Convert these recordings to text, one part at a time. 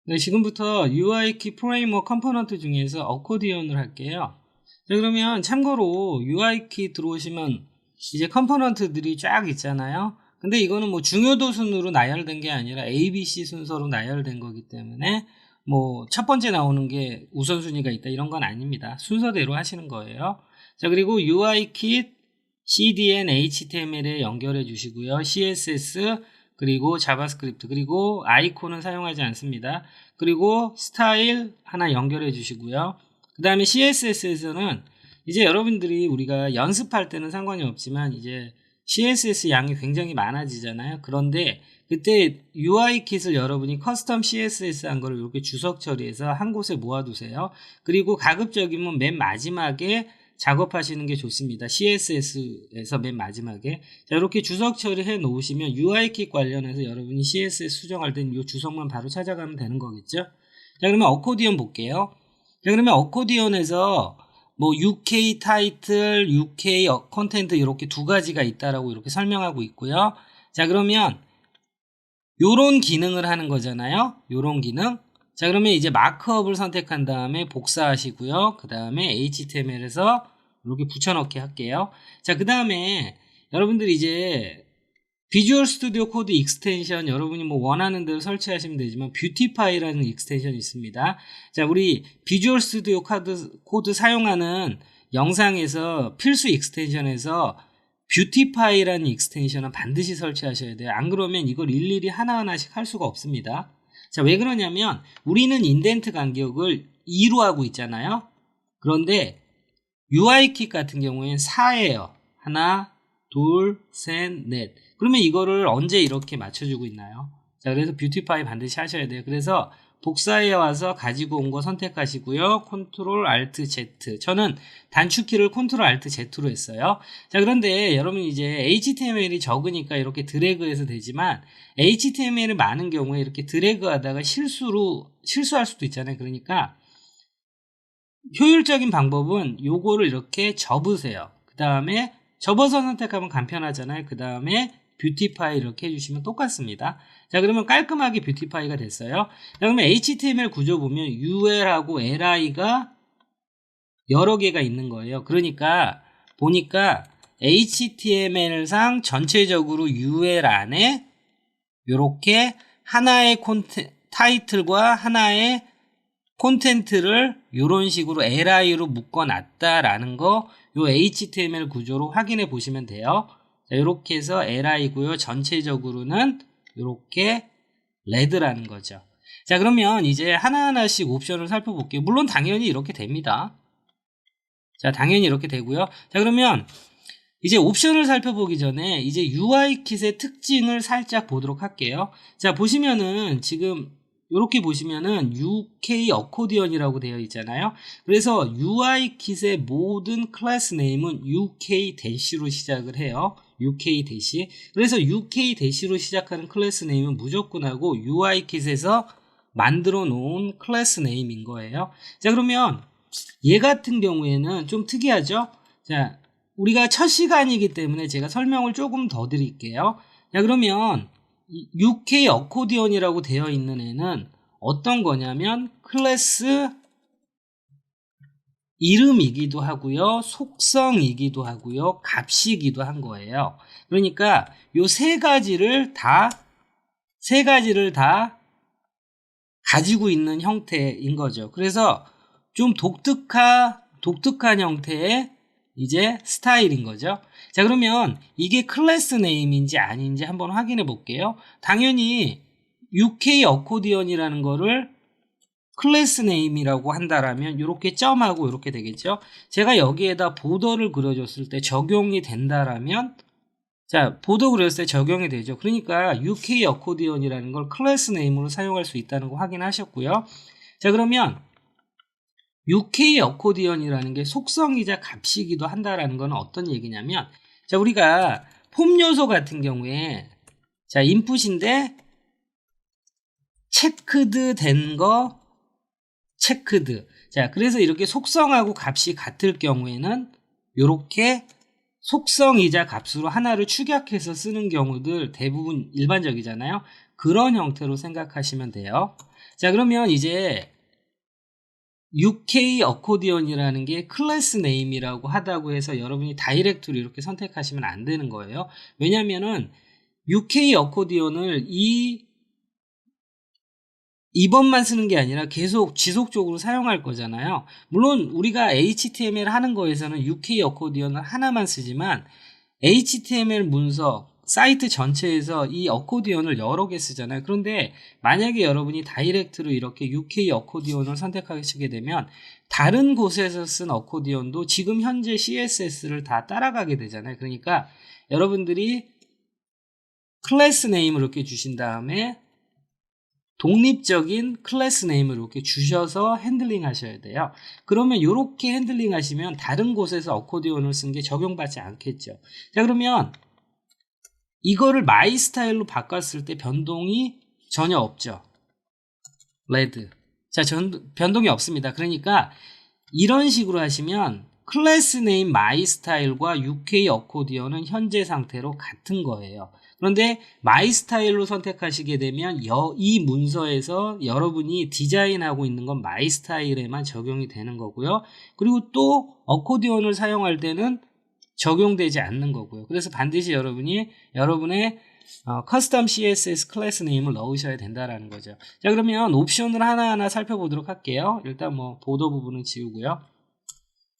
네, 지금부터 UI키 프레임워크 컴포넌트 중에서 어코디언을 할게요. 자, 그러면 참고로 UI키 들어오시면 이제 컴포넌트들이 쫙 있잖아요. 근데 이거는 뭐 중요도 순으로 나열된 게 아니라 ABC 순서로 나열된 거기 때문에 뭐 첫 번째 나오는 게 우선순위가 있다 이런 건 아닙니다. 순서대로 하시는 거예요. 자, 그리고 UIKit CDN HTML에 연결해 주시고요. CSS 그리고 자바스크립트 그리고 아이콘은 사용하지 않습니다. 그리고 스타일 하나 연결해 주시고요. 그 다음에 CSS에서는 이제 여러분들이 우리가 연습할 때는 상관이 없지만 이제 CSS 양이 굉장히 많아지잖아요. 그런데 그때 UI킷을 여러분이 커스텀 CSS 한 거를 이렇게 주석 처리해서 한 곳에 모아두세요. 그리고 가급적이면 맨 마지막에 작업하시는 게 좋습니다. CSS에서 맨 마지막에. 자, 이렇게 주석 처리해 놓으시면 UI킷 관련해서 여러분이 CSS 수정할 때는 이 주석만 바로 찾아가면 되는 거겠죠? 자, 그러면 어코디언 볼게요. 자, 그러면 어코디언에서 뭐 UK 타이틀, UK 컨텐트 이렇게 두 가지가 있다라고 이렇게 설명하고 있고요. 자, 그러면 요런 기능을 하는 거잖아요. 요런 기능. 자, 그러면 이제 마크업을 선택한 다음에 복사하시고요. 그 다음에 HTML에서 이렇게 붙여넣기 할게요. 자, 그 다음에 여러분들이 이제 비주얼 스튜디오 코드 익스텐션 여러분이 뭐 원하는 대로 설치하시면 되지만 뷰티파이라는 익스텐션이 있습니다. 자, 우리 비주얼 스튜디오 코드 사용하는 영상에서 필수 익스텐션에서 뷰티파이라는 익스텐션은 반드시 설치하셔야 돼요. 안 그러면 이걸 일일이 하나하나씩 할 수가 없습니다. 자, 왜 그러냐면 우리는 인덴트 간격을 2로 하고 있잖아요. 그런데 UIKit 같은 경우에는 4예요. 하나, 둘, 셋, 넷. 그러면 이거를 언제 이렇게 맞춰주고 있나요? 자, 그래서 뷰티파이 반드시 하셔야 돼요. 그래서 복사해 와서 가지고 온 거 선택하시고요. 컨트롤 알트 Z. 저는 단축키를 컨트롤 알트 Z로 했어요. 자, 그런데 여러분 이제 HTML이 적으니까 이렇게 드래그해서 되지만 HTML이 많은 경우에 이렇게 드래그 하다가 실수할 수도 있잖아요. 그러니까 효율적인 방법은 요거를 이렇게 접으세요. 그 다음에 접어서 선택하면 간편하잖아요. 그 다음에 뷰티파이 이렇게 해주시면 똑같습니다. 자, 그러면 깔끔하게 뷰티파이가 됐어요. 자, 그러면 HTML 구조 보면 UL하고 LI가 여러 개가 있는 거예요. 그러니까 보니까 HTML상 전체적으로 UL 안에 이렇게 하나의 타이틀과 하나의 콘텐트를 이런 식으로 li로 묶어놨다라는 거 요 HTML 구조로 확인해 보시면 돼요. 자, 이렇게 해서 li고요. 전체적으로는 이렇게 레드라는 거죠. 자, 그러면 이제 하나하나씩 옵션을 살펴볼게요. 물론 당연히 이렇게 됩니다. 자, 당연히 이렇게 되고요. 자, 그러면 이제 옵션을 살펴보기 전에 이제 UI킷의 특징을 살짝 보도록 할게요. 자, 보시면은 지금 이렇게 보시면은 UK 어코디언이라고 되어 있잖아요. 그래서 UIkit의 모든 클래스 네임은 UK-로 시작을 해요. UK-. 그래서 UK-로 시작하는 클래스 네임은 무조건 하고 UIkit에서 만들어 놓은 클래스 네임인 거예요. 자, 그러면 얘 같은 경우에는 좀 특이하죠? 자, 우리가 첫 시간이기 때문에 제가 설명을 조금 더 드릴게요. 자, 그러면 UK 어코디언이라고 되어 있는 애는 어떤 거냐면 클래스 이름이기도 하고요. 속성이기도 하고요. 값이기도 한 거예요. 그러니까 요 세 가지를 다 가지고 있는 형태인 거죠. 그래서 좀 독특한 형태의 이제 스타일인 거죠. 자, 그러면 이게 클래스 네임인지 아닌지 한번 확인해 볼게요. 당연히 UK 어코디언이라는 거를 클래스 네임이라고 한다라면 이렇게 점하고 이렇게 되겠죠. 제가 여기에다 보더를 그려줬을 때 적용이 된다라면 자, 보더 그렸을 때 적용이 되죠. 그러니까 UK 어코디언이라는 걸 클래스 네임으로 사용할 수 있다는 거 확인하셨고요. 자, 그러면 UK 어코디언이라는 게 속성이자 값이기도 한다라는 건 어떤 얘기냐면, 자, 우리가 폼 요소 같은 경우에, 자, 인풋인데, 체크드 된 거, 체크드. 자, 그래서 이렇게 속성하고 값이 같을 경우에는, 요렇게 속성이자 값으로 하나를 축약해서 쓰는 경우들 대부분 일반적이잖아요. 그런 형태로 생각하시면 돼요. 자, 그러면 이제 UK 어코디언이라는 게 클래스 네임이라고 하다고 해서 여러분이 다이렉트로 이렇게 선택하시면 안 되는 거예요. 왜냐면은 UK 어코디언을 이번만 쓰는 게 아니라 계속 지속적으로 사용할 거잖아요. 물론 우리가 HTML 하는 거에서는 UK 어코디언을 하나만 쓰지만 HTML 문서 사이트 전체에서 이 어코디언을 여러 개 쓰잖아요. 그런데 만약에 여러분이 다이렉트로 이렇게 UK 어코디언을 선택하시게 되면 다른 곳에서 쓴 어코디언도 지금 현재 CSS를 다 따라가게 되잖아요. 그러니까 여러분들이 클래스 네임을 이렇게 주신 다음에 독립적인 클래스 네임을 이렇게 주셔서 핸들링 하셔야 돼요. 그러면 이렇게 핸들링 하시면 다른 곳에서 어코디언을 쓴 게 적용받지 않겠죠. 자, 그러면 이거를 마이 스타일로 바꿨을 때 변동이 전혀 없죠. 레드. 자, 변동이 없습니다. 그러니까 이런 식으로 하시면 클래스 네임 마이 스타일과 UK 어코디언은 현재 상태로 같은 거예요. 그런데 마이 스타일로 선택하시게 되면 이 문서에서 여러분이 디자인하고 있는 건 마이 스타일에만 적용이 되는 거고요. 그리고 또 어코디언을 사용할 때는 적용되지 않는 거고요. 그래서 반드시 여러분이 여러분의 커스텀 CSS 클래스 네임을 넣으셔야 된다라는 거죠. 자, 그러면 옵션을 하나하나 살펴보도록 할게요. 일단 뭐 보더 부분은 지우고요.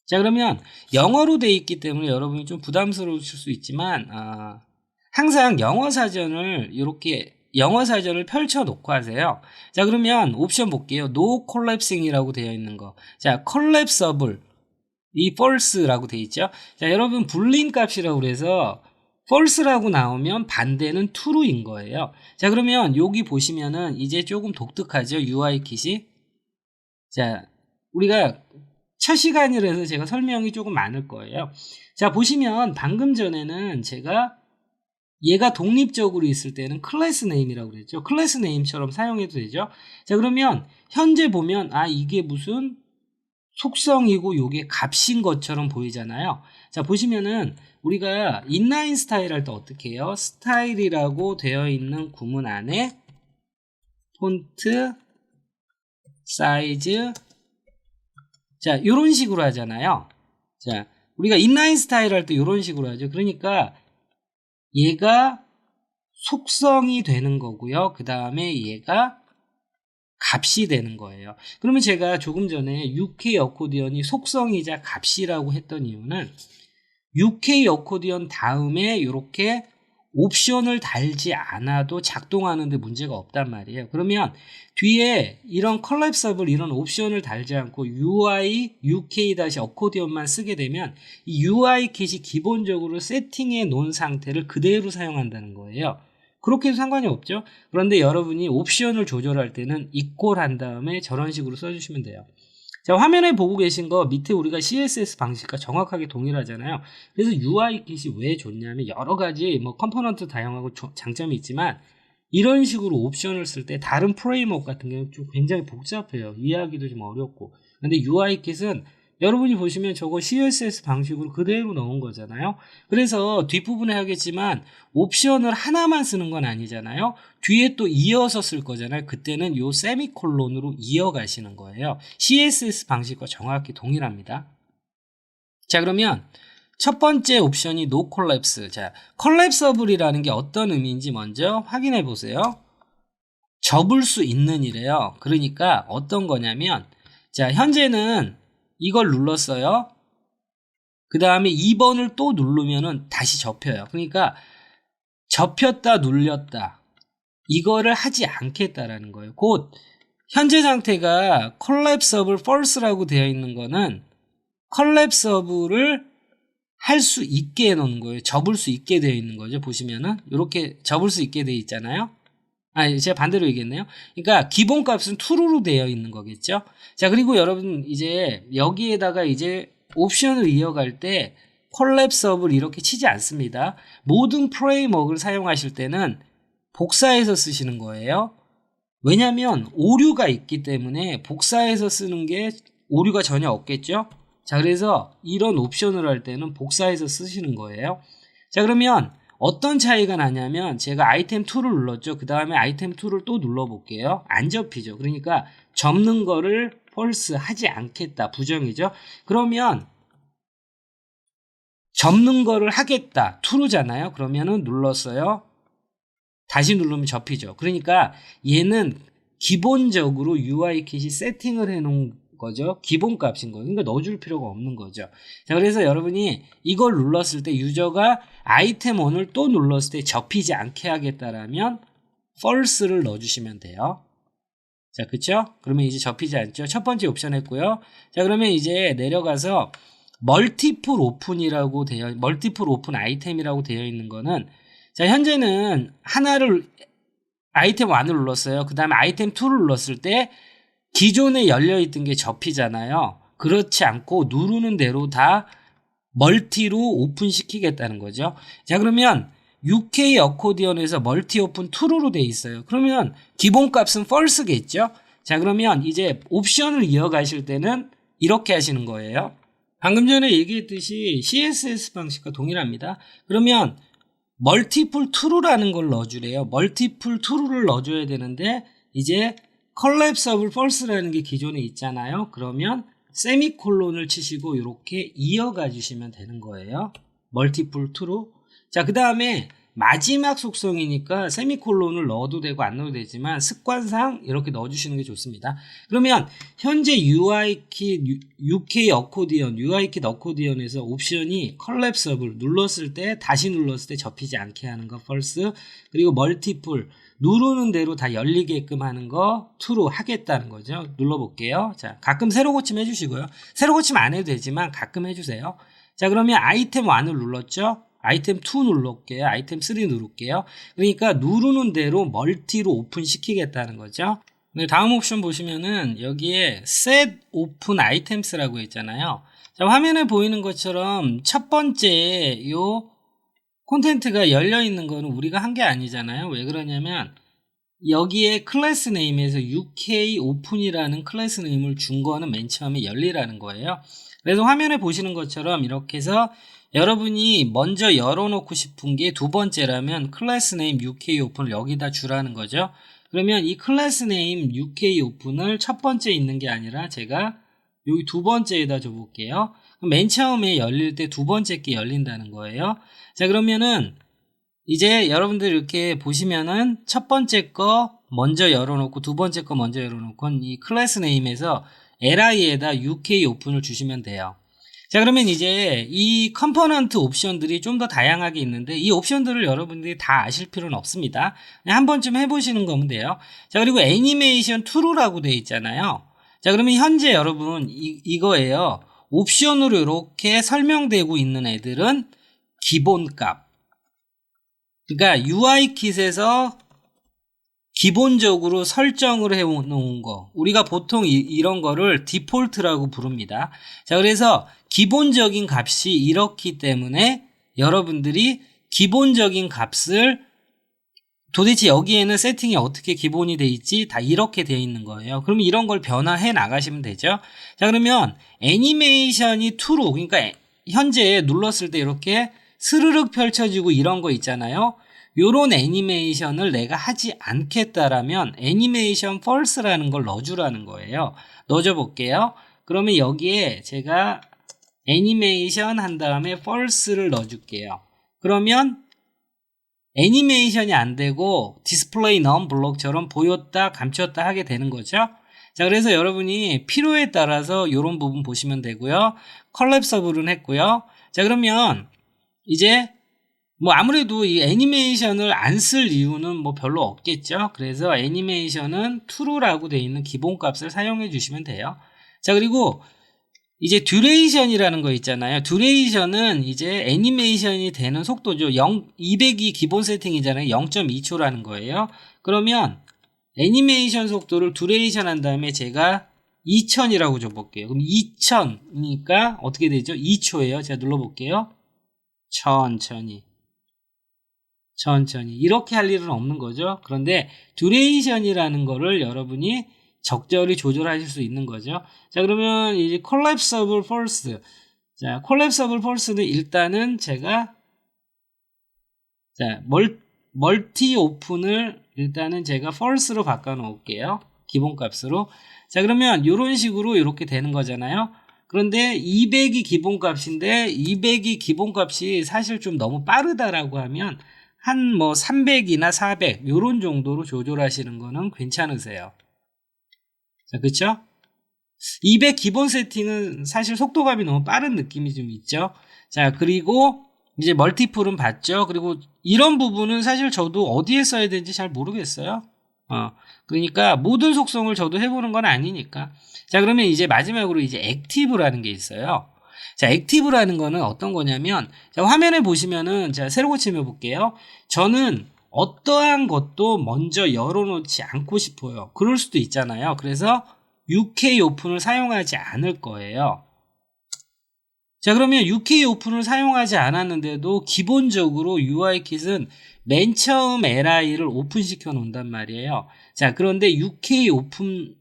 자, 그러면 영어로 돼 있기 때문에 여러분이 좀 부담스러우실 수 있지만 항상 영어 사전을 펼쳐 놓고 하세요. 자, 그러면 옵션 볼게요. No collapsing이라고 되어 있는 거. 자, collapsible 이 false라고 되어 있죠. 자, 여러분 불린 값이라고 그래서 false라고 나오면 반대는 true인 거예요. 자, 그러면 여기 보시면은 이제 조금 독특하죠. UI 킷이. 자, 우리가 첫 시간이라서 제가 설명이 조금 많을 거예요. 자, 보시면 방금 전에는 제가 얘가 독립적으로 있을 때는 클래스 네임이라고 그랬죠. 클래스 네임처럼 사용해도 되죠. 자, 그러면 현재 보면 이게 무슨 속성이고 요게 값인 것처럼 보이잖아요. 자, 보시면은 우리가 인라인 스타일 할 때 어떻게 해요? 스타일이라고 되어 있는 구문 안에 폰트 사이즈 자, 요런 식으로 하잖아요. 자, 우리가 인라인 스타일 할 때 요런 식으로 하죠. 그러니까 얘가 속성이 되는 거고요. 그 다음에 얘가 값이 되는 거예요. 그러면 제가 조금 전에 UK 어코디언이 속성이자 값이라고 했던 이유는 UK 어코디언 다음에 이렇게 옵션을 달지 않아도 작동하는데 문제가 없단 말이에요. 그러면 뒤에 이런 컬랩서블 이런 옵션을 달지 않고 UI, UK-어코디언만 쓰게 되면 이 UI 킷이 기본적으로 세팅해 놓은 상태를 그대로 사용한다는 거예요. 그렇게 해도 상관이 없죠. 그런데 여러분이 옵션을 조절할 때는 이퀄 한 다음에 저런 식으로 써주시면 돼요. 자, 화면에 보고 계신 거 밑에 우리가 CSS 방식과 정확하게 동일하잖아요. 그래서 UI 킷이 왜 좋냐면 여러 가지 컴포넌트 다양하고 장점이 있지만 이런 식으로 옵션을 쓸 때 다른 프레임워크 같은 경우는 좀 굉장히 복잡해요. 이해하기도 좀 어렵고. 근데 UI 킷은 여러분이 보시면 저거 CSS 방식으로 그대로 넣은 거잖아요. 그래서 뒷부분에 하겠지만 옵션을 하나만 쓰는 건 아니잖아요. 뒤에 또 이어서 쓸 거잖아요. 그때는 요 세미콜론으로 이어가시는 거예요. CSS 방식과 정확히 동일합니다. 자, 그러면 첫 번째 옵션이 No Collapse. 자, Collapsable이라는 게 어떤 의미인지 먼저 확인해 보세요. 접을 수 있는 이래요. 그러니까 어떤 거냐면 자, 현재는 이걸 눌렀어요. 그 다음에 2번을 또 누르면은 다시 접혀요. 그러니까 접혔다 눌렸다 이거를 하지 않겠다라는 거예요. 곧 현재 상태가 collapsible false라고 되어 있는 거는 collapsable을 할 수 있게 해놓은 거예요. 접을 수 있게 되어 있는 거죠. 보시면은 이렇게 접을 수 있게 되어 있잖아요. 제가 반대로 얘기했네요. 그러니까 기본값은 true로 되어 있는 거겠죠. 자, 그리고 여러분 이제 여기에다가 이제 옵션을 이어갈 때 collapsable 이렇게 치지 않습니다. 모든 프레임워크를 사용하실 때는 복사해서 쓰시는 거예요. 왜냐하면 오류가 있기 때문에 복사해서 쓰는 게 오류가 전혀 없겠죠. 자, 그래서 이런 옵션을 할 때는 복사해서 쓰시는 거예요. 자, 그러면 어떤 차이가 나냐면 제가 아이템 2를 눌렀죠. 그 다음에 아이템 2를 또 눌러볼게요. 안 접히죠. 그러니까 접는 거를 false 하지 않겠다. 부정이죠. 그러면 접는 거를 하겠다. true잖아요. 그러면은 눌렀어요. 다시 누르면 접히죠. 그러니까 얘는 기본적으로 UIKit이 세팅을 해놓은 거죠. 기본 값인 거예요. 그러니까 넣어줄 필요가 없는 거죠. 자, 그래서 여러분이 이걸 눌렀을 때 유저가 아이템 1을 또 눌렀을 때 접히지 않게 하겠다라면 false를 넣어주시면 돼요. 자, 그쵸? 그러면 이제 접히지 않죠. 첫 번째 옵션 했고요. 자, 그러면 이제 내려가서 멀티플 오픈이라고 멀티플 오픈 아이템이라고 되어 있는 거는, 자, 현재는 하나를 아이템 1을 눌렀어요. 그 다음에 아이템 2를 눌렀을 때 기존에 열려있던 게 접히잖아요. 그렇지 않고 누르는 대로 다 멀티로 오픈시키겠다는 거죠. 자, 그러면 UK 어코디언에서 멀티 오픈 true로 돼 있어요. 그러면 기본값은 false겠죠. 자, 그러면 이제 옵션을 이어가실 때는 이렇게 하시는 거예요. 방금 전에 얘기했듯이 CSS 방식과 동일합니다. 그러면 멀티플 true라는 걸 넣어주래요. 멀티플 true를 넣어줘야 되는데 이제 collapsible false라는 게 기존에 있잖아요. 그러면 세미콜론을 치시고 이렇게 이어가 주시면 되는 거예요. 멀티플 true. 자, 그 다음에 마지막 속성이니까 세미콜론을 넣어도 되고 안 넣어도 되지만 습관상 이렇게 넣어주시는 게 좋습니다. 그러면 현재 UIKit UK 어코디언, UIKit 어코디언에서 옵션이 collapsible 눌렀을 때 다시 눌렀을 때 접히지 않게 하는 거 false, 그리고 멀티플 누르는 대로 다 열리게끔 하는 거 true 하겠다는 거죠. 눌러볼게요. 자, 가끔 새로 고침 해주시고요. 새로 고침 안 해도 되지만 가끔 해주세요. 자, 그러면 아이템 1을 눌렀죠. 아이템 2 눌러볼게요. 아이템 3 누를게요. 그러니까 누르는 대로 멀티로 오픈 시키겠다는 거죠. 네, 다음 옵션 보시면은 여기에 set open items라고 있잖아요. 자, 화면에 보이는 것처럼 첫 번째 요 콘텐트가 열려 있는 거는 우리가 한 게 아니잖아요. 왜 그러냐면 여기에 클래스 네임에서 UK 오픈이라는 클래스 네임을 준 거는 맨 처음에 열리라는 거예요. 그래서 화면에 보시는 것처럼 이렇게 해서 여러분이 먼저 열어놓고 싶은 게 두 번째라면 클래스 네임 UK 오픈을 여기다 주라는 거죠. 그러면 이 클래스 네임 UK 오픈을 첫 번째 있는 게 아니라 제가 여기 두 번째에다 줘볼게요. 맨 처음에 열릴 때 두 번째 게 열린다는 거예요. 자, 그러면은 이제 여러분들 이렇게 보시면은 첫 번째 거 먼저 열어놓고 두 번째 거 먼저 열어놓고 이 클래스 네임에서 li에다 UK 오픈을 주시면 돼요. 자, 그러면 이제 이 컴포넌트 옵션들이 좀 더 다양하게 있는데 이 옵션들을 여러분들이 다 아실 필요는 없습니다. 그냥 한 번쯤 해보시는 거면 돼요. 자, 그리고 애니메이션 true라고 되어 있잖아요. 자, 그러면 현재 여러분 이거예요. 옵션으로 이렇게 설명되고 있는 애들은 기본값. 그러니까 UIKit에서 기본적으로 설정을 해놓은 거, 우리가 보통 이런 거를 디폴트라고 부릅니다. 자, 그래서 기본적인 값이 이렇기 때문에 여러분들이 기본적인 값을 도대체 여기에는 세팅이 어떻게 기본이 돼 있지? 다 이렇게 되어 있는 거예요. 그러면 이런 걸 변화해 나가시면 되죠. 자, 그러면 애니메이션이 true, 그러니까 현재 눌렀을 때 이렇게 스르륵 펼쳐지고 이런 거 있잖아요. 요런 애니메이션을 내가 하지 않겠다라면 애니메이션 false라는 걸 넣어주라는 거예요. 넣어줘 볼게요. 그러면 여기에 제가 애니메이션 한 다음에 false를 넣어줄게요. 그러면 애니메이션이 안 되고 디스플레이 non 블록처럼 보였다 감췄다 하게 되는 거죠. 자, 그래서 여러분이 필요에 따라서 이런 부분 보시면 되고요. 컬랩서블은 했고요. 자, 그러면 이제 뭐 아무래도 이 애니메이션을 안 쓸 이유는 뭐 별로 없겠죠. 그래서 애니메이션은 true라고 되어 있는 기본값을 사용해 주시면 돼요. 자, 그리고 이제 듀레이션이라는 거 있잖아요. 듀레이션은 이제 애니메이션이 되는 속도죠. 200이 기본 세팅이잖아요. 0.2초라는 거예요. 그러면 애니메이션 속도를 듀레이션 한 다음에 제가 2000이라고 줘볼게요. 그럼 2000이니까 어떻게 되죠? 2초예요. 제가 눌러볼게요. 천천히 이렇게 할 일은 없는 거죠. 그런데 듀레이션이라는 거를 여러분이 적절히 조절하실 수 있는 거죠. 자, 그러면 이제 collapsible false. 자, collapsible false는 일단은 제가 자, 멀티 오픈을 일단은 제가 false로 바꿔 놓을게요. 기본값으로. 자, 그러면 이런 식으로 이렇게 되는 거잖아요. 그런데 200이 기본값인데 200이 기본값이 사실 좀 너무 빠르다라고 하면 한 뭐 300이나 400 요런 정도로 조절하시는 거는 괜찮으세요. 자, 그쵸? 200 기본 세팅은 사실 속도감이 너무 빠른 느낌이 좀 있죠. 자, 그리고 이제 멀티플은 봤죠. 그리고 이런 부분은 사실 저도 어디에 써야 되는지 잘 모르겠어요. 그러니까 모든 속성을 저도 해보는 건 아니니까. 자, 그러면 이제 마지막으로 이제 액티브라는 게 있어요. 자, 액티브라는 거는 어떤 거냐면, 자, 화면에 보시면은, 제가 새로 고침해 볼게요. 저는 어떠한 것도 먼저 열어놓지 않고 싶어요. 그럴 수도 있잖아요. 그래서 UK 오픈을 사용하지 않을 거예요. 자, 그러면 UK 오픈을 사용하지 않았는데도 기본적으로 UIKit은 맨 처음 LI를 오픈시켜 놓는단 말이에요. 자, 그런데 UK 오픈을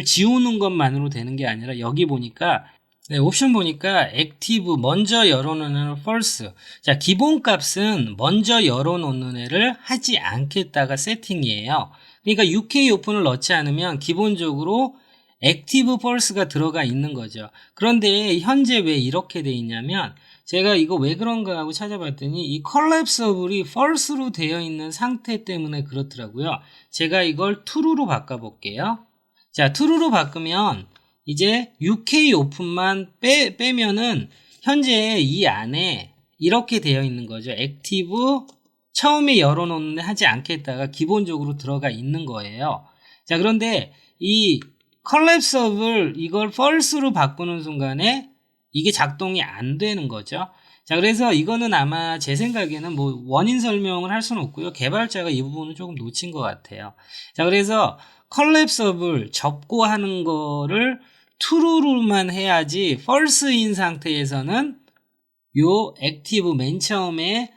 지우는 것만으로 되는 게 아니라 여기 보니까 네, 옵션 보니까 액티브 먼저 열어놓는 false. 자, 기본값은 먼저 열어놓는 애를 하지 않겠다가 세팅이에요. 그러니까 UK 오픈을 넣지 않으면 기본적으로 액티브 false가 들어가 있는 거죠. 그런데 현재 왜 이렇게 돼 있냐면 제가 이거 왜 그런가 하고 찾아봤더니 이 collapsable이 false로 되어 있는 상태 때문에 그렇더라고요. 제가 이걸 true로 바꿔볼게요. 자, true로 바꾸면 이제 UK 오픈만 빼면은 현재 이 안에 이렇게 되어 있는 거죠. 액티브 처음에 열어놓는데 하지 않겠다가 기본적으로 들어가 있는 거예요. 자, 그런데 이 collapsible 이걸 false로 바꾸는 순간에 이게 작동이 안 되는 거죠. 자, 그래서 이거는 아마 제 생각에는 뭐 원인 설명을 할 수는 없고요. 개발자가 이 부분을 조금 놓친 것 같아요. 자, 그래서 collapsible 접고하는 거를 true로만 해야지 false인 상태에서는 요 active 맨 처음에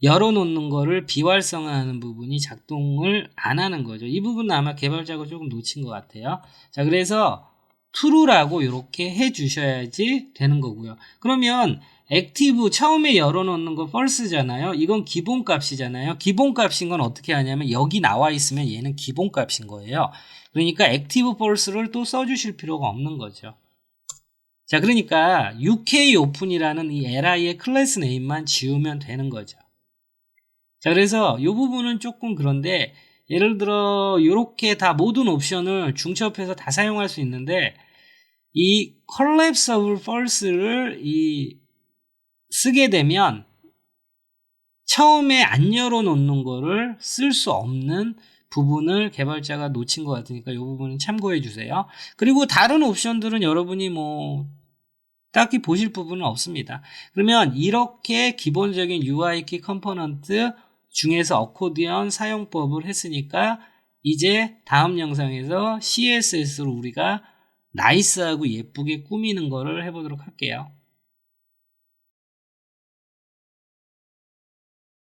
열어놓는 거를 비활성화하는 부분이 작동을 안 하는 거죠. 이 부분은 아마 개발자가 조금 놓친 것 같아요. 자, 그래서 true라고 이렇게 해 주셔야지 되는 거고요. 그러면 액티브 처음에 열어놓는 거 false잖아요. 이건 기본값이잖아요. 기본값인 건 어떻게 하냐면 여기 나와 있으면 얘는 기본값인 거예요. 그러니까 액티브 false를 또 써주실 필요가 없는 거죠. 자, 그러니까 UK 오픈이라는 이 LI의 클래스 네임만 지우면 되는 거죠. 자, 그래서 이 부분은 조금 그런데 예를 들어 이렇게 다 모든 옵션을 중첩해서 다 사용할 수 있는데 이 collapsible false를 쓰게 되면 처음에 안 열어놓는 거를 쓸 수 없는 부분을 개발자가 놓친 것 같으니까 이 부분은 참고해 주세요. 그리고 다른 옵션들은 여러분이 뭐 딱히 보실 부분은 없습니다. 그러면 이렇게 기본적인 UIKit 컴포넌트 중에서 어코디언 사용법을 했으니까 이제 다음 영상에서 CSS로 우리가 나이스하고 예쁘게 꾸미는 거를 해보도록 할게요.